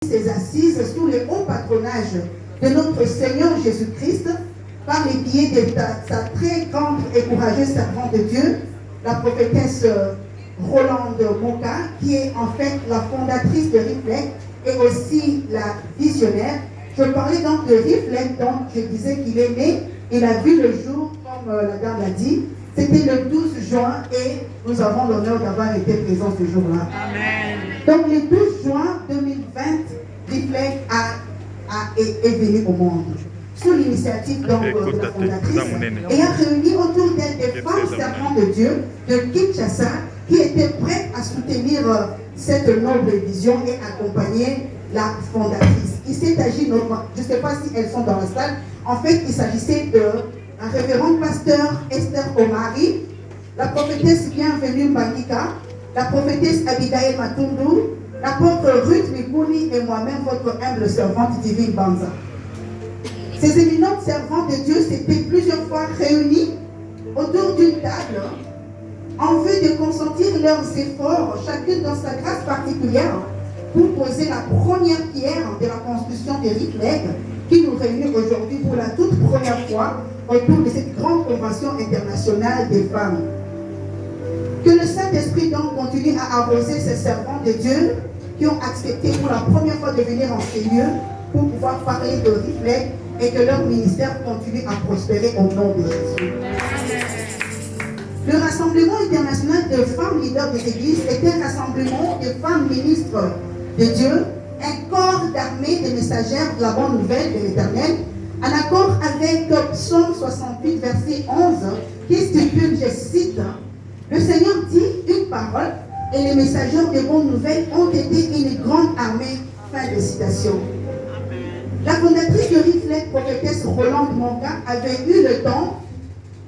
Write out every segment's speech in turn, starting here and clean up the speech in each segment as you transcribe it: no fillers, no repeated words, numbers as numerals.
ses assises sous le haut patronage de notre Seigneur Jésus-Christ, par les biais de sa très grande et courageuse servante de Dieu, la prophétesse Rolande Moka, qui est en fait la fondatrice de Reflect et aussi la visionnaire. Je parlais donc de Reflect, donc je disais qu'il est né, il a vu le jour, comme la dame l'a dit. C'était le 12 juin et nous avons l'honneur d'avoir été présents ce jour-là. Donc le 12 juin 2020, Reflect est venu au monde sous l'initiative donc de la fondatrice et a réuni autour d'elle des femmes servantes de Dieu de Kinshasa qui étaient prêtes à soutenir cette noble vision et accompagner la fondatrice. Il s'est agi, je ne sais pas si elles sont dans la salle, en fait il s'agissait d'un révérend pasteur Esther Omari, la prophétesse Bienvenue Mbangika, la prophétesse Abigail Matundu, l'apôtre Ruth Mikuni et moi-même, votre humble servante Divine Banza. Ces éminentes servantes de Dieu s'étaient plusieurs fois réunies autour d'une table en vue de consentir leurs efforts, chacune dans sa grâce particulière, pour poser la première pierre de la construction de Reflect qui nous réunit aujourd'hui pour la toute première fois autour de cette grande convention internationale des femmes. Que le Saint-Esprit donc continue à arroser ces servants de Dieu qui ont accepté pour la première fois de venir en ces lieux pour pouvoir parler de Reflect et que leur ministère continue à prospérer au nom de Jésus. Le Rassemblement international de femmes leaders des églises est un rassemblement de femmes ministres de Dieu, un corps d'armée de messagères de la bonne nouvelle de l'Éternel, en accord avec Psaume 68, verset 11, qui stipule, je cite, « Le Seigneur dit une parole et les messagers de bonnes nouvelles ont été une grande armée. » Fin de citation. La fondatrice de Reflect, prophétesse Rolande Moka, avait eu le temps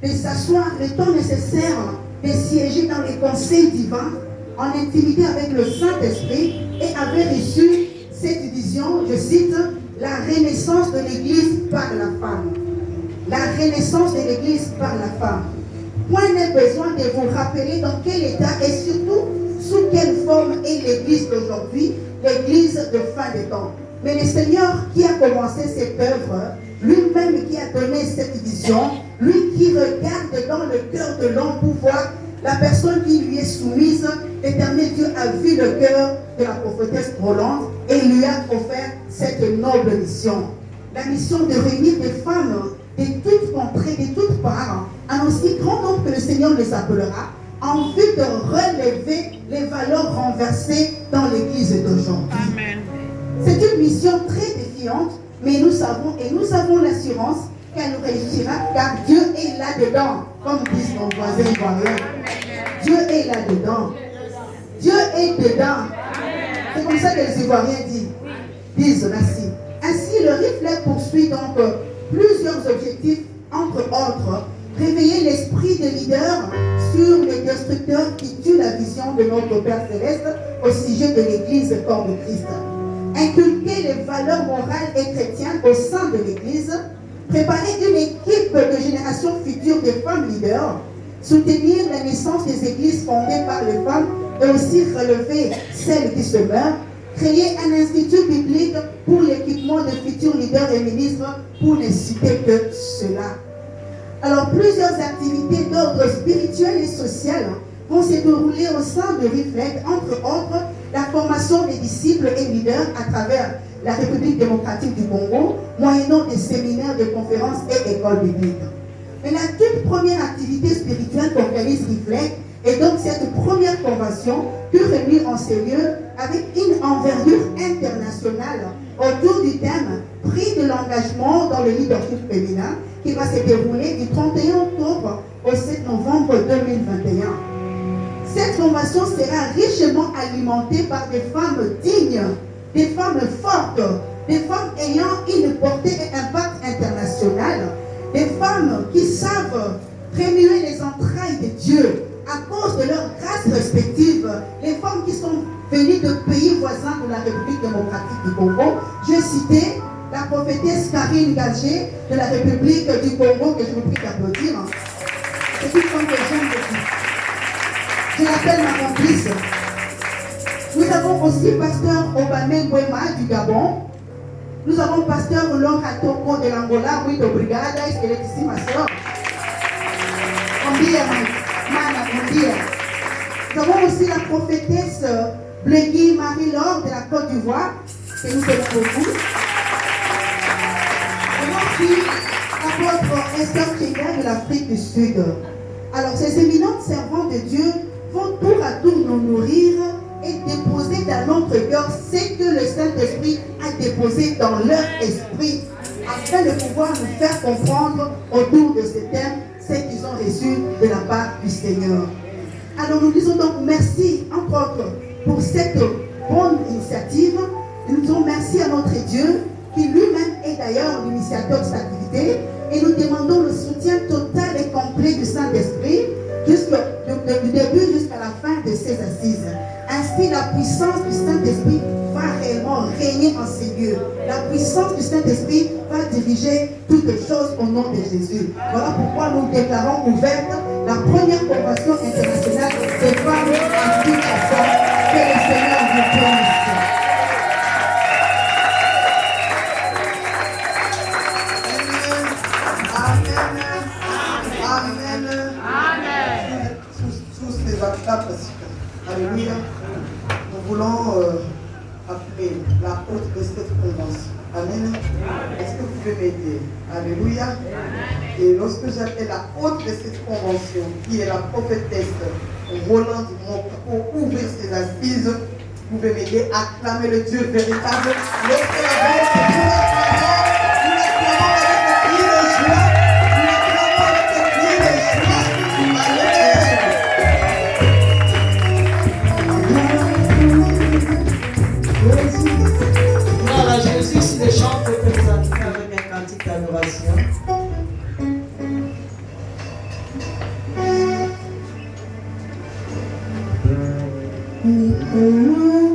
de s'asseoir, le temps nécessaire de siéger dans les conseils divins en intimité avec le Saint-Esprit et avait reçu cette vision, je cite, la renaissance de l'Église par la femme. La renaissance de l'Église par la femme. Point n'est besoin de vous rappeler dans quel état et surtout sous quelle forme est l'Église d'aujourd'hui, l'Église de fin des temps. Mais le Seigneur qui a commencé cette œuvre, lui-même qui a donné cette vision, lui qui regarde dans le cœur de l'homme pour voir la personne qui lui est soumise, l'Éternel Dieu a vu le cœur de la prophétesse Rolande et lui a offert cette noble mission. La mission de réunir des femmes de toutes contrées, de toutes parts, en aussi grand nombre que le Seigneur les appellera, en vue de relever les valeurs renversées dans l'Église d'aujourd'hui. C'est une mission très défiante, mais nous savons et nous avons l'assurance qu'elle réussira, car Dieu est là-dedans, comme disent nos voisins ivoiriens. Dieu est là-dedans. Dieu est dedans. C'est comme ça que les Ivoiriens disent ainsi. Ainsi, le Reflect poursuit donc plusieurs objectifs, entre autres, réveiller l'esprit des leaders sur les destructeurs qui tuent la vision de notre Père Céleste au sujet de l'Église corps de Christ. Inculquer les valeurs morales et chrétiennes au sein de l'Église, préparer une équipe de générations futures de femmes leaders, soutenir la naissance des églises fondées par les femmes et aussi relever celles qui se meurent, créer un institut biblique pour l'équipement de futurs leaders et ministres, pour ne citer que cela. Alors, plusieurs activités d'ordre spirituel et social vont se dérouler au sein de Reflect, entre autres, la formation des disciples et leaders à travers la République démocratique du Congo, moyennant des séminaires, de conférences et écoles bibliques. Mais la toute première activité spirituelle qu'organise Reflect est donc cette première convention que réunit en ces lieux avec une envergure internationale autour du thème « Prix de l'engagement dans le leadership féminin » qui va se dérouler du 31 octobre au 7 novembre 2021. Cette convention sera richement alimentée par des femmes dignes, des femmes fortes, des femmes ayant une portée et impact international, des femmes qui savent remuer les entrailles de Dieu à cause de leurs grâces respectives, les femmes qui sont venues de pays voisins de la République démocratique du Congo. Je citais la prophétesse Karine Gagé de la République du Congo, que je vous prie d'applaudir. C'est une femme que j'aime beaucoup. Je l'appelle ma complice. Nous avons aussi pasteur Obamé Ngwema du Gabon. Nous avons pasteur Laura Toko de l'Angola. Oui, obrigada. Est-ce qu'elle est ici, ma soeur? Nous avons aussi la prophétesse Blégui Marie-Laure de la Côte d'Ivoire, que nous aimons beaucoup. Et aussi l'apôtre Esther Tchega de l'Afrique du Sud. Alors, ces éminentes servantes de Dieu vont tour à tour nous nourrir et déposer dans notre cœur ce que le Saint-Esprit a déposé dans leur esprit, afin de pouvoir nous faire comprendre autour de ce thème ce qu'ils ont reçu de la part du Seigneur. Alors nous disons donc merci, entre autres, pour cette bonne initiative. Nous disons merci à notre Dieu, qui lui-même est d'ailleurs l'initiateur de cette activité, et nous demandons le soutien total et complet du Saint-Esprit, du début jusqu'à la fin de ces assises. Ainsi, la puissance du Saint-Esprit va réellement régner en ces lieux. La puissance du Saint-Esprit va diriger toutes choses au nom de Jésus. Voilà pourquoi nous déclarons ouverte la première convention internationale des femmes africaines. Que le Seigneur vous bénisse. Alléluia. Nous voulons appeler la hôte de cette convention. Amen. Est-ce que vous pouvez m'aider? Alléluia. Et lorsque j'appelle la hôte de cette convention, qui est la prophétesse Roland Dumont, pour ouvrir ses assises, vous pouvez m'aider à acclamer le Dieu véritable. Lorsque la voix se trouve nous l'acclamons avec des cris de joie. Nous l'acclamons avec des cris de joie. Gloire à Jésus, si les chants peuvent nous animer avec un cantique d'adoration. Nous